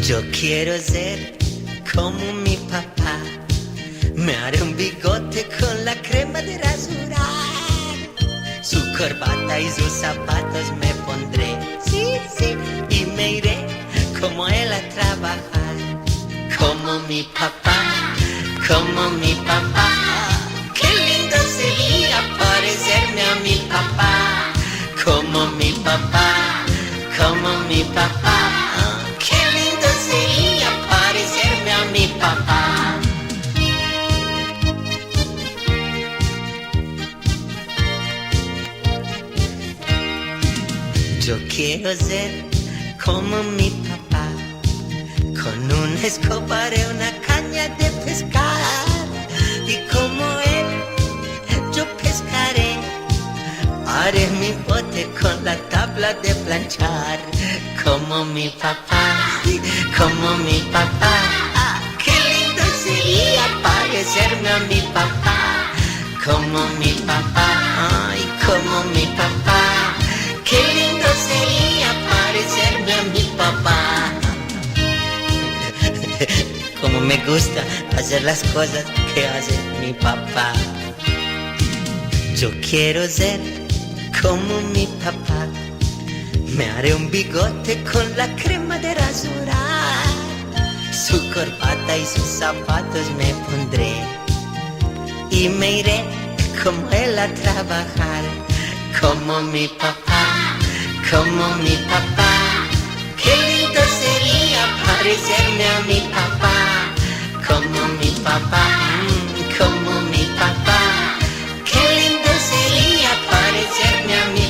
Yo quiero ser como mi papá. Me haré un bigote con la crema de rasurar. Su corbata y sus zapatos me pondré. Sí, sí. Y me iré como él a trabajar. Como mi papá, como mi papá. Qué lindo sería parecerme a mi papá. Como mi papá, como mi papá. Qué lindo sería parecerme a mi papá. Yo quiero ser como mi papá, con una escoba y una caña de pescar. Y como él, yo pescaré. Haré mi bote con la tabla de planchar. Como mi papá, como mi papá. Qué lindo sería parecerme a mi papá. Como mi papá, ay, como mi papá. Qué lindo sería parecerme a mi papá. Como me gusta hacer las cosas que hace mi papá. Yo quiero ser como mi papá. Me haré un bigote con la crema de rasurar. Su corbata y sus zapatos me pondré. Y me iré como él a trabajar. Como mi papá, como mi papá. Qué lindo sería parecerme a mi papá. Como mi papá, como mi papá.